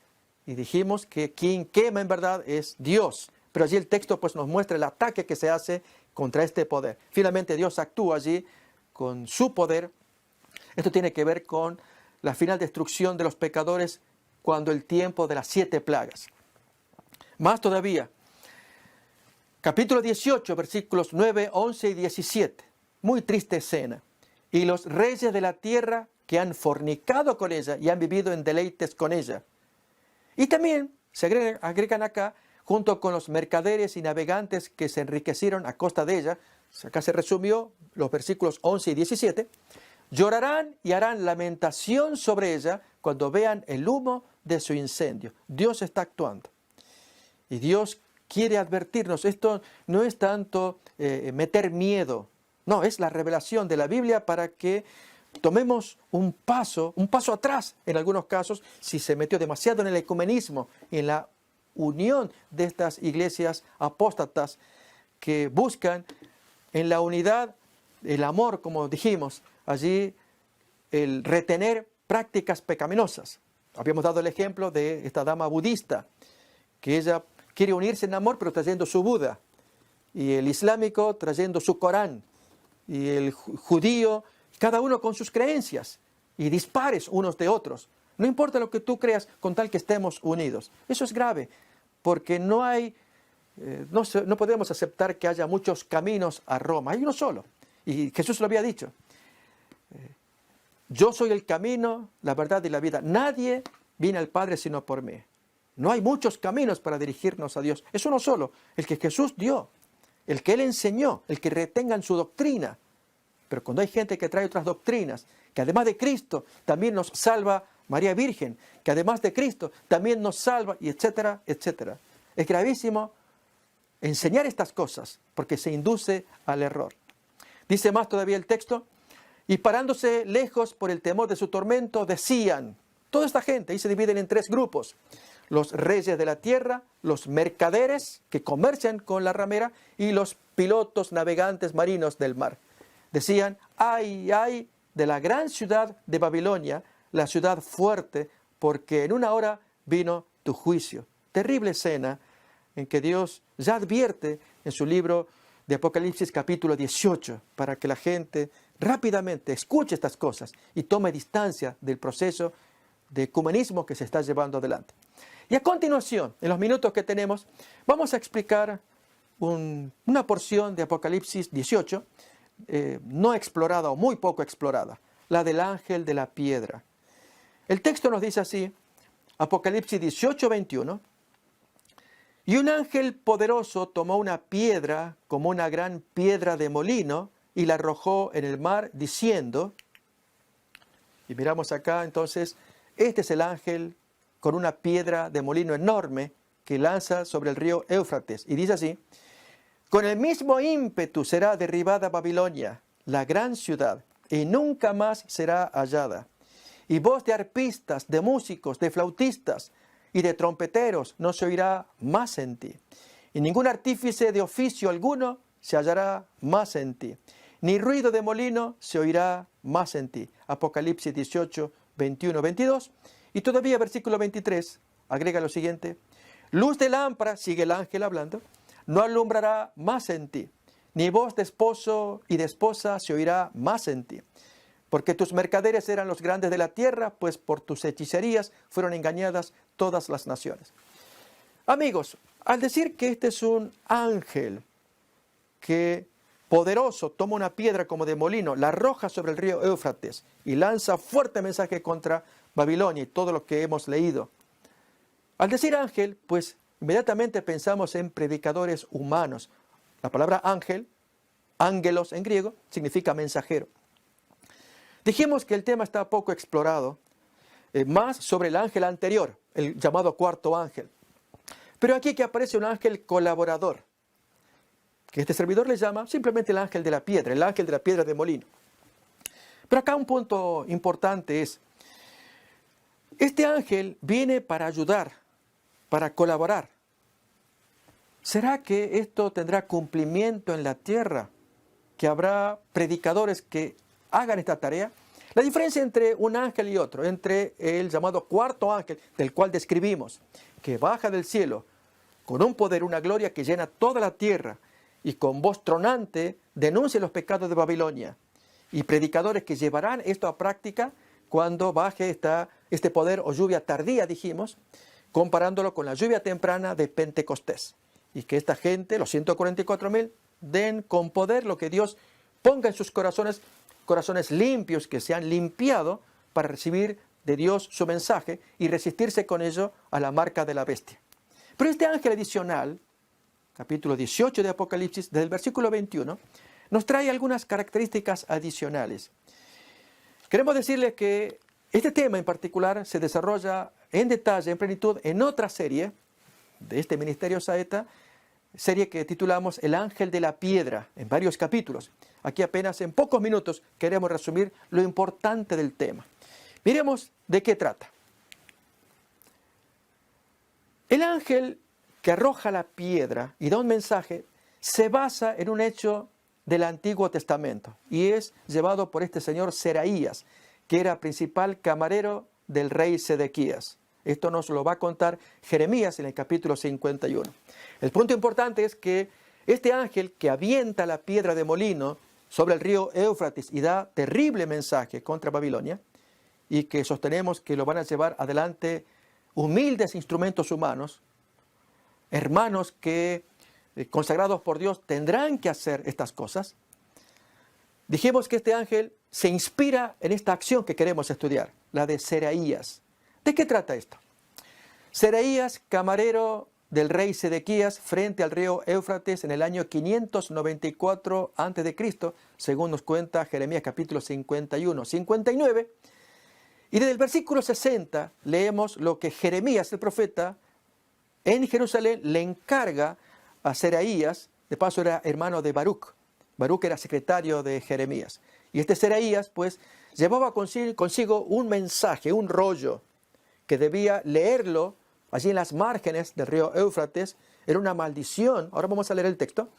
Y dijimos que quien quema en verdad es Dios. Pero allí el texto pues nos muestra el ataque que se hace contra este poder. Finalmente Dios actúa allí con su poder. Esto tiene que ver con la final destrucción de los pecadores cuando el tiempo de las 7 plagas. Más todavía, capítulo 18, versículos 9, 11 y 17. Muy triste escena. Y los reyes de la tierra que han fornicado con ella y han vivido en deleites con ella. Y también se agregan acá, junto con los mercaderes y navegantes que se enriquecieron a costa de ella. Acá se resumió los versículos 11 y 17. Llorarán y harán lamentación sobre ella cuando vean el humo de su incendio. Dios está actuando. Y Dios quiere advertirnos. Esto no es tanto meter miedo. No, es la revelación de la Biblia para que tomemos un paso atrás en algunos casos, si se metió demasiado en el ecumenismo y en la unión de estas iglesias apóstatas que buscan en la unidad el amor, como dijimos, allí el retener prácticas pecaminosas. Habíamos dado el ejemplo de esta dama budista, que ella quiere unirse en amor pero trayendo su Buda, y el islámico trayendo su Corán, y el judío, cada uno con sus creencias, y dispares unos de otros. No importa lo que tú creas, con tal que estemos unidos. Eso es grave, porque no podemos aceptar que haya muchos caminos a Roma. Hay uno solo. Y Jesús lo había dicho. Yo soy el camino, la verdad y la vida. Nadie viene al Padre sino por mí. No hay muchos caminos para dirigirnos a Dios. Es uno solo, el que Jesús dio, el que Él enseñó, el que retengan su doctrina. Pero cuando hay gente que trae otras doctrinas, que además de Cristo también nos salva María Virgen, que además de Cristo también nos salva, y etcétera, etcétera. Es gravísimo enseñar estas cosas porque se induce al error. Dice más todavía el texto, y parándose lejos por el temor de su tormento, decían, toda esta gente, ahí se dividen en 3 grupos, los reyes de la tierra, los mercaderes que comercian con la ramera y los pilotos navegantes marinos del mar. Decían, ay, ay de la gran ciudad de Babilonia, la ciudad fuerte, porque en una hora vino tu juicio. Terrible escena en que Dios ya advierte en su libro de Apocalipsis capítulo 18, para que la gente rápidamente escuche estas cosas y tome distancia del proceso de ecumenismo que se está llevando adelante. Y a continuación, en los minutos que tenemos, vamos a explicar una porción de Apocalipsis 18, no explorada o muy poco explorada, la del ángel de la piedra. El texto nos dice así, Apocalipsis 18, 21, y un ángel poderoso tomó una piedra como una gran piedra de molino y la arrojó en el mar diciendo, y miramos acá entonces, este es el ángel con una piedra de molino enorme que lanza sobre el río Éufrates. Y dice así, con el mismo ímpetu será derribada Babilonia, la gran ciudad, y nunca más será hallada. y voz de arpistas, de músicos, de flautistas y de trompeteros no se oirá más en ti. Y ningún artífice de oficio alguno se hallará más en ti. Ni ruido de molino se oirá más en ti. Apocalipsis 18, 21, 22. Y todavía versículo 23, agrega lo siguiente. Luz de lámpara, sigue el ángel hablando, no alumbrará más en ti. Ni voz de esposo y de esposa se oirá más en ti. Porque tus mercaderes eran los grandes de la tierra, pues por tus hechicerías fueron engañadas todas las naciones. Amigos, al decir que este es un ángel que poderoso toma una piedra como de molino, la arroja sobre el río Éufrates y lanza fuerte mensaje contra Babilonia y todo lo que hemos leído. Al decir ángel, pues inmediatamente pensamos en predicadores humanos. La palabra ángel, ángelos en griego, significa mensajero. Dijimos que el tema está poco explorado, más sobre el ángel anterior, el llamado cuarto ángel. Pero aquí que aparece un ángel colaborador, que este servidor le llama simplemente el ángel de la piedra de molino. Pero acá un punto importante es, este ángel viene para ayudar, para colaborar. ¿Será que esto tendrá cumplimiento en la tierra? ¿Que habrá predicadores que hagan esta tarea? La diferencia entre un ángel y otro, entre el llamado cuarto ángel, del cual describimos, que baja del cielo con un poder, una gloria que llena toda la tierra y con voz tronante denuncia los pecados de Babilonia, y predicadores que llevarán esto a práctica cuando baje este poder o lluvia tardía, dijimos, comparándolo con la lluvia temprana de Pentecostés, y que esta gente, los 144,000, den con poder lo que Dios ponga en sus corazones limpios que se han limpiado para recibir de Dios su mensaje y resistirse con ello a la marca de la bestia. Pero este ángel adicional, capítulo 18 de Apocalipsis, desde el versículo 21, nos trae algunas características adicionales. Queremos decirles que este tema en particular se desarrolla en detalle, en plenitud, en otra serie de este Ministerio Saeta, serie que titulamos El Ángel de la Piedra, en varios capítulos. Aquí apenas en pocos minutos queremos resumir lo importante del tema. Miremos de qué trata. El ángel que arroja la piedra y da un mensaje se basa en un hecho del Antiguo Testamento y es llevado por este señor Seraías, que era principal camarero del rey Sedequías. Esto nos lo va a contar Jeremías en el capítulo 51. El punto importante es que este ángel que avienta la piedra de molino sobre el río Éufrates y da terrible mensaje contra Babilonia, y que sostenemos que lo van a llevar adelante humildes instrumentos humanos, hermanos que, consagrados por Dios, tendrán que hacer estas cosas. Dijimos que este ángel se inspira en esta acción que queremos estudiar, la de Seraías. ¿De qué trata esto? Seraías, camarero del rey Sedequías, frente al río Éufrates en el año 594 a.C., según nos cuenta Jeremías capítulo 51, 59. Y desde el versículo 60 leemos lo que Jeremías, el profeta, en Jerusalén le encarga a Seraías. De paso era hermano de Baruc. Baruc era secretario de Jeremías. Y este Seraías, pues, llevaba consigo un mensaje, un rollo, que debía leerlo allí en las márgenes del río Éufrates. Era una maldición, ahora vamos a leer el texto,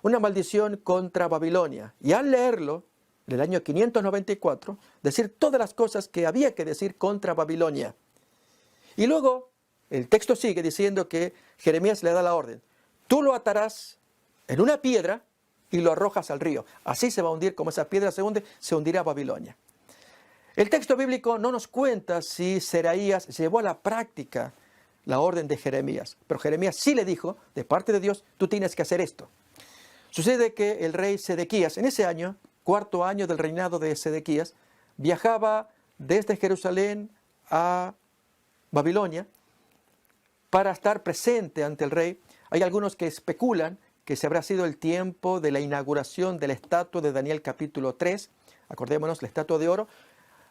una maldición contra Babilonia. Y al leerlo, en el año 594, decir todas las cosas que había que decir contra Babilonia. Y luego el texto sigue diciendo que Jeremías le da la orden: tú lo atarás en una piedra y lo arrojas al río. Así se va a hundir, como esa piedra se hunde, se hundirá Babilonia. El texto bíblico no nos cuenta si Seraías llevó a la práctica la orden de Jeremías, pero Jeremías sí le dijo, de parte de Dios, tú tienes que hacer esto. Sucede que el rey Sedequías, en ese año, cuarto año del reinado de Sedequías, viajaba desde Jerusalén a Babilonia para estar presente ante el rey. Hay algunos que especulan que se habrá sido el tiempo de la inauguración de la estatua de Daniel capítulo 3, acordémonos, la estatua de oro,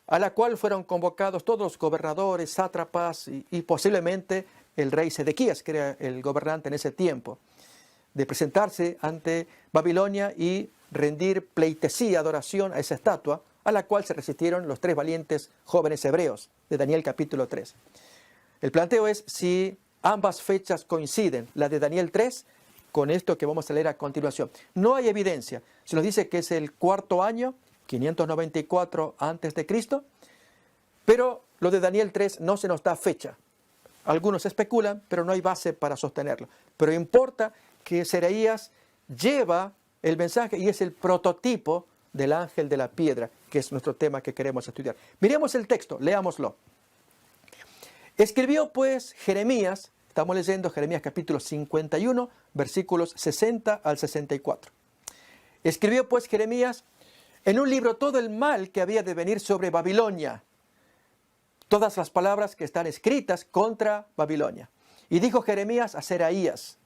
a la cual fueron convocados todos los gobernadores, sátrapas y posiblemente el rey Sedequías, que era el gobernante en ese tiempo, de presentarse ante Babilonia y rendir pleitesía, adoración a esa estatua, a la cual se resistieron los 3 valientes jóvenes hebreos de Daniel capítulo 3. El planteo es si ambas fechas coinciden, la de Daniel 3 con esto que vamos a leer a continuación. No hay evidencia. Se nos dice que es el 4º año, 594 a.C., pero lo de Daniel 3 no se nos da fecha. Algunos especulan, pero no hay base para sostenerlo. Pero importa que Seraías lleva el mensaje y es el prototipo del ángel de la piedra, que es nuestro tema que queremos estudiar. Miremos el texto, leámoslo. Escribió pues Jeremías, estamos leyendo Jeremías capítulo 51, versículos 60 al 64. Escribió pues Jeremías en un libro todo el mal que había de venir sobre Babilonia, todas las palabras que están escritas contra Babilonia. Y dijo Jeremías a Seraías: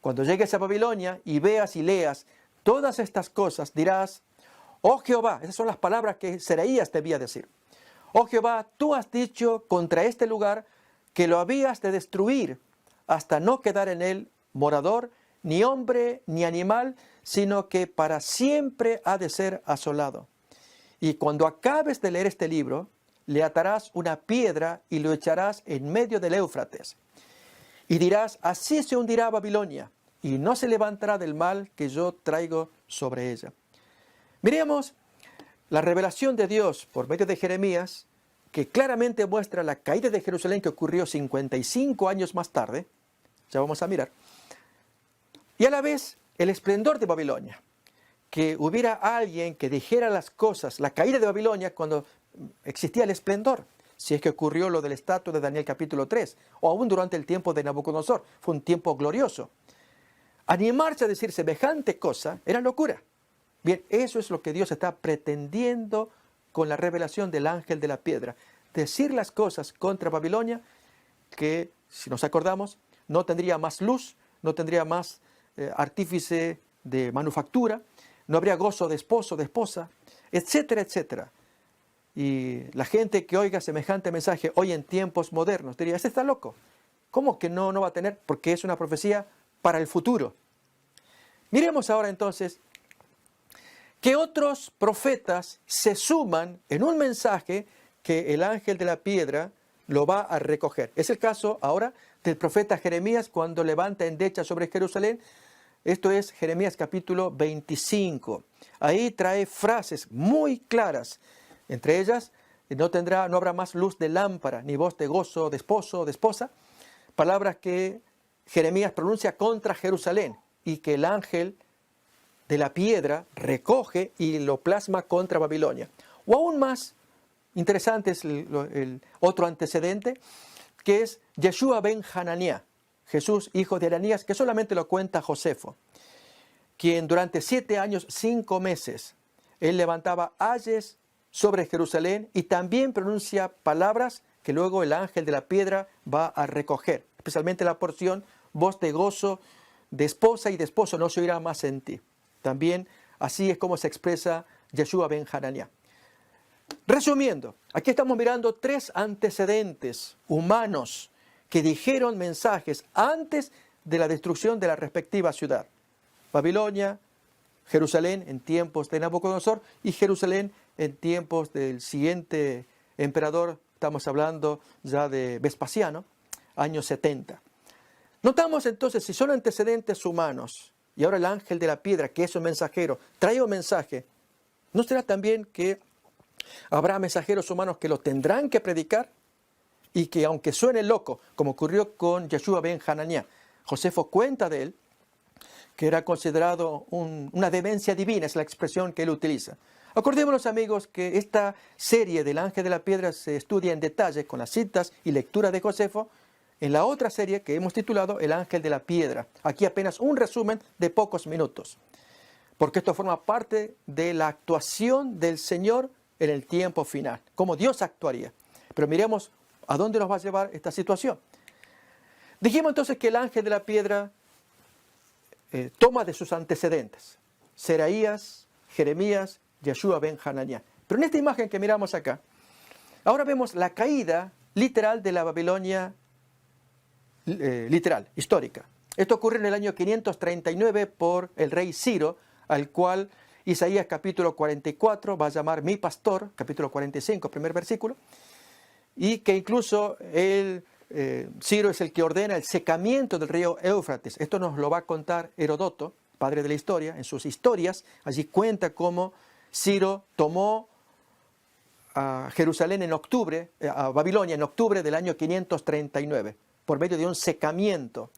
cuando llegues a Babilonia y veas y leas todas estas cosas, dirás: oh Jehová, esas son las palabras que Seraías debía decir. Oh Jehová, tú has dicho contra este lugar que lo habías de destruir hasta no quedar en él morador, ni hombre, ni animal, sino que para siempre ha de ser asolado. Y cuando acabes de leer este libro, le atarás una piedra y lo echarás en medio del Éufrates. Y dirás: así se hundirá Babilonia, y no se levantará del mal que yo traigo sobre ella. Miremos la revelación de Dios por medio de Jeremías, que claramente muestra la caída de Jerusalén que ocurrió 55 años más tarde. Ya vamos a mirar. Y a la vez el esplendor de Babilonia. Que hubiera alguien que dijera las cosas, la caída de Babilonia, cuando existía el esplendor. Si es que ocurrió lo del estatua de Daniel capítulo 3, o aún durante el tiempo de Nabucodonosor. Fue un tiempo glorioso. Animarse a decir semejante cosa era locura. Bien, eso es lo que Dios está pretendiendo con la revelación del ángel de la piedra. Decir las cosas contra Babilonia que, si nos acordamos, no tendría más luz, no tendría más artífice de manufactura, no habría gozo de esposo, de esposa, etcétera, etcétera. Y la gente que oiga semejante mensaje hoy en tiempos modernos diría: este está loco. ¿Cómo que no va a tener? Porque es una profecía para el futuro. Miremos ahora entonces que otros profetas se suman en un mensaje que el ángel de la piedra lo va a recoger. Es el caso ahora del profeta Jeremías cuando levanta endecha sobre Jerusalén. Esto es Jeremías capítulo 25. Ahí trae frases muy claras. Entre ellas, no habrá más luz de lámpara, ni voz de gozo de esposo o de esposa. Palabras que Jeremías pronuncia contra Jerusalén y que el ángel de la piedra recoge y lo plasma contra Babilonia. O aún más interesante es el otro antecedente, que es Yeshua ben Hananiah, Jesús, hijo de Ananías, que solamente lo cuenta Josefo, quien durante 7 años, 5 meses, él levantaba ayes sobre Jerusalén y también pronuncia palabras que luego el ángel de la piedra va a recoger, especialmente la porción: voz de gozo de esposa y de esposo no se oirá más en ti. También así es como se expresa Yeshua ben Hananiah. Resumiendo, aquí estamos mirando 3 antecedentes humanos que dijeron mensajes antes de la destrucción de la respectiva ciudad. Babilonia, Jerusalén en tiempos de Nabucodonosor y Jerusalén en tiempos del siguiente emperador, estamos hablando ya de Vespasiano, años 70. Notamos entonces, si son antecedentes humanos, y ahora el ángel de la piedra, que es un mensajero, trae un mensaje, ¿no será también que habrá mensajeros humanos que lo tendrán que predicar? Y que aunque suene loco, como ocurrió con Yeshua ben Hananiah, Josefo cuenta de él, que era considerado una demencia divina, es la expresión que él utiliza. Acordémonos, amigos, que esta serie del ángel de la piedra se estudia en detalle con las citas y lectura de Josefo en la otra serie que hemos titulado El ángel de la piedra. Aquí apenas un resumen de pocos minutos, porque esto forma parte de la actuación del Señor en el tiempo final, cómo Dios actuaría. Pero miremos a dónde nos va a llevar esta situación. Dijimos entonces que el ángel de la piedra toma de sus antecedentes: Seraías, Jeremías, Yeshua ben Hananiah. Pero en esta imagen que miramos acá, ahora vemos la caída literal de la Babilonia literal, histórica. Esto ocurre en el año 539 por el rey Ciro, al cual Isaías capítulo 44 va a llamar mi pastor, capítulo 45, primer versículo, y que incluso Ciro es el que ordena el secamiento del río Éufrates. Esto nos lo va a contar Herodoto, padre de la historia, en sus historias. Allí cuenta cómo Ciro tomó a Jerusalén en octubre, a Babilonia en octubre del año 539, por medio de un secamiento.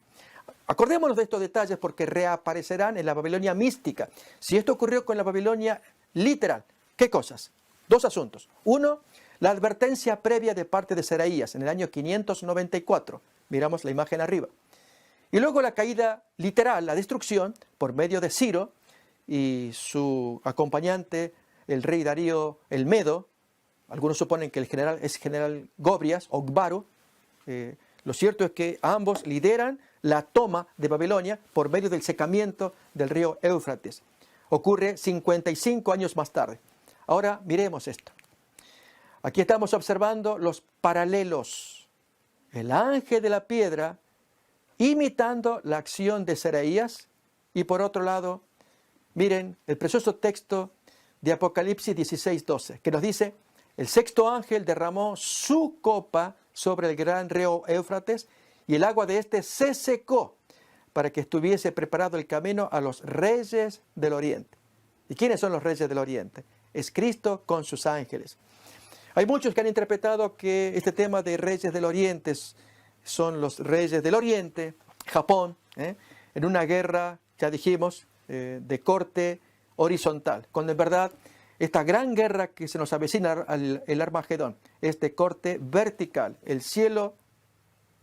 Acordémonos de estos detalles porque reaparecerán en la Babilonia mística. Si esto ocurrió con la Babilonia literal, ¿qué cosas? Dos asuntos. Uno, la advertencia previa de parte de Seraías en el año 594. Miramos la imagen arriba. Y luego la caída literal, la destrucción, por medio de Ciro y su acompañante, el rey Darío el Medo. Algunos suponen que el general es general Gobrias o Gbaru. Lo cierto es que ambos lideran la toma de Babilonia por medio del secamiento del río Éufrates. Ocurre 55 años más tarde. Ahora miremos esto. Aquí estamos observando los paralelos. El ángel de la piedra imitando la acción de Seraías y por otro lado, miren el precioso texto de Apocalipsis 16:12 que nos dice: el sexto ángel derramó su copa sobre el gran río Éufrates y el agua de éste se secó para que estuviese preparado el camino a los reyes del oriente. ¿Y quiénes son los reyes del oriente? Es Cristo con sus ángeles. Hay muchos que han interpretado que este tema de reyes del oriente son los reyes del oriente, Japón, en una guerra, ya dijimos, de corte horizontal, cuando en verdad esta gran guerra que se nos avecina, el Armagedón, es de corte vertical, el cielo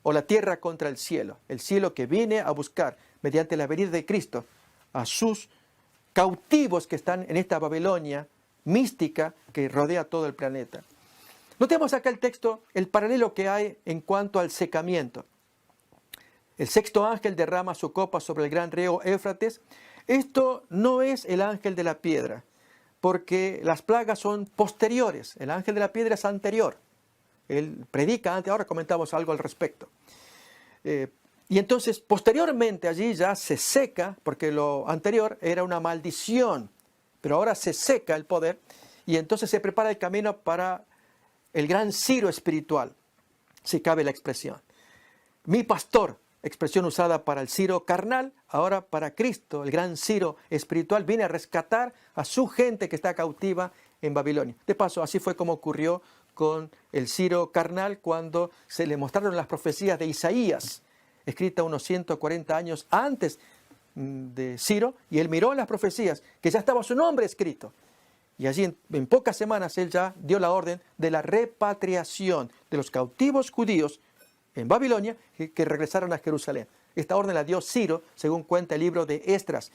o la tierra contra el cielo que viene a buscar, mediante la venida de Cristo, a sus cautivos que están en esta Babilonia mística que rodea todo el planeta. Notemos acá el texto, el paralelo que hay en cuanto al secamiento. El sexto ángel derrama su copa sobre el gran río Éufrates. Esto no es el ángel de la piedra, porque las plagas son posteriores. El ángel de la piedra es anterior. Él predica antes, ahora comentamos algo al respecto. Y entonces, posteriormente allí ya se seca, porque lo anterior era una maldición, pero ahora se seca el poder, y entonces se prepara el camino para el gran Ciro espiritual, si cabe la expresión. Mi pastor, expresión usada para el Ciro carnal, ahora para Cristo, el gran Ciro espiritual, viene a rescatar a su gente que está cautiva en Babilonia. De paso, así fue como ocurrió con el Ciro carnal cuando se le mostraron las profecías de Isaías, escritas unos 140 años antes de Ciro, y él miró las profecías, que ya estaba su nombre escrito. Y allí en pocas semanas él ya dio la orden de la repatriación de los cautivos judíos en Babilonia que regresaron a Jerusalén. Esta orden la dio Ciro, según cuenta el libro de Esdras,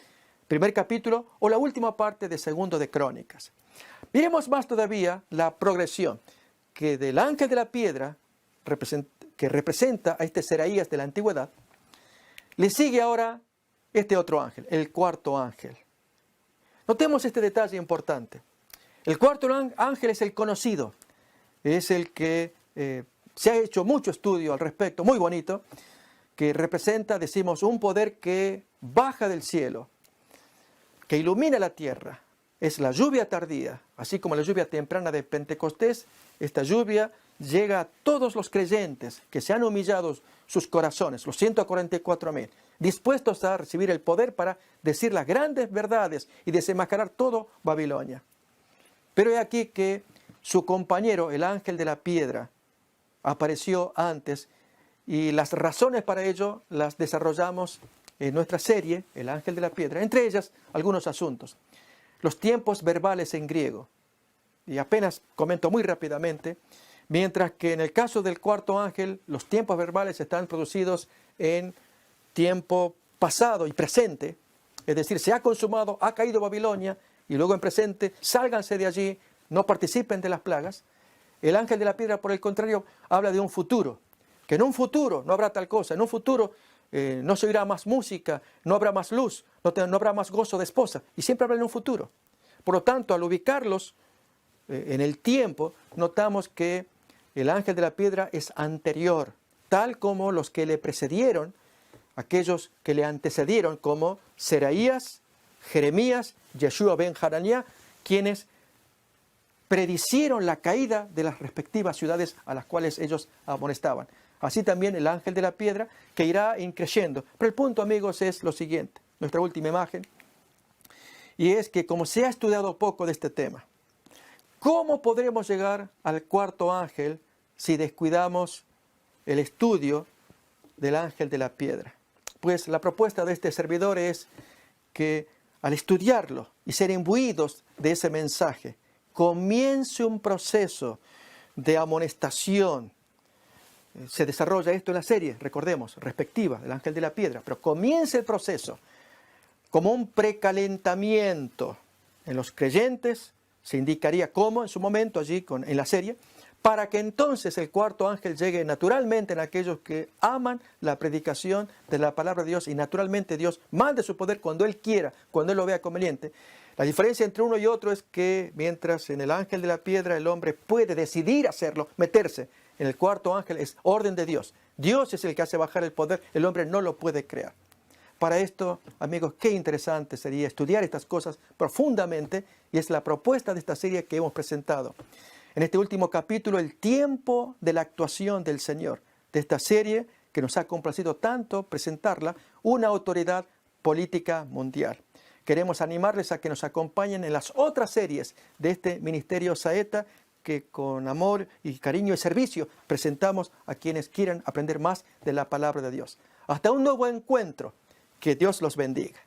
primer capítulo o la última parte de segundo de Crónicas. Miremos más todavía la progresión, que del ángel de la piedra, que representa a este Seraías de la antigüedad, le sigue ahora este otro ángel, el cuarto ángel. Notemos este detalle importante. El cuarto ángel es el conocido, es el que se ha hecho mucho estudio al respecto, muy bonito, que representa, decimos, un poder que baja del cielo, que ilumina la tierra. Es la lluvia tardía, así como la lluvia temprana de Pentecostés. Esta lluvia llega a todos los creyentes que se han humillado sus corazones, los 144,000, dispuestos a recibir el poder para decir las grandes verdades y desenmascarar todo Babilonia. Pero he aquí que su compañero, el ángel de la piedra, apareció antes, y las razones para ello las desarrollamos en nuestra serie, El ángel de la piedra, entre ellas algunos asuntos. Los tiempos verbales en griego, y apenas comento muy rápidamente, mientras que en el caso del cuarto ángel, los tiempos verbales están producidos en tiempo pasado y presente, es decir, se ha consumado, ha caído Babilonia, y luego en presente, sálganse de allí, no participen de las plagas. El ángel de la piedra, por el contrario, habla de un futuro, que en un futuro no habrá tal cosa, en un futuro no se oirá más música, no habrá más luz, no habrá más gozo de esposa, y siempre habla en un futuro. Por lo tanto, al ubicarlos en el tiempo, notamos que el ángel de la piedra es anterior, tal como los que le precedieron, aquellos que le antecedieron, como Seraías Jeremías, Yeshua ben Hananiah, quienes predicieron la caída de las respectivas ciudades a las cuales ellos amonestaban. Así también el ángel de la piedra, que irá increyendo. Pero el punto, amigos, es lo siguiente, nuestra última imagen, y es que como se ha estudiado poco de este tema, ¿cómo podremos llegar al cuarto ángel si descuidamos el estudio del ángel de la piedra? Pues la propuesta de este servidor es que al estudiarlo y ser imbuidos de ese mensaje, comience un proceso de amonestación. Se desarrolla esto en la serie, recordemos, respectiva, del ángel de la piedra, pero comience el proceso como un precalentamiento en los creyentes, se indicaría cómo en su momento allí en la serie, para que entonces el cuarto ángel llegue naturalmente en aquellos que aman la predicación de la palabra de Dios, y naturalmente Dios mande su poder cuando Él quiera, cuando Él lo vea conveniente. La diferencia entre uno y otro es que mientras en el ángel de la piedra el hombre puede decidir hacerlo, meterse, en el cuarto ángel es orden de Dios. Dios es el que hace bajar el poder, el hombre no lo puede crear. Para esto, amigos, qué interesante sería estudiar estas cosas profundamente, y es la propuesta de esta serie que hemos presentado. En este último capítulo, el tiempo de la actuación del Señor, de esta serie que nos ha complacido tanto presentarla, una autoridad política mundial. Queremos animarles a que nos acompañen en las otras series de este Ministerio Saeta, que con amor y cariño y servicio presentamos a quienes quieran aprender más de la palabra de Dios. Hasta un nuevo encuentro. Que Dios los bendiga.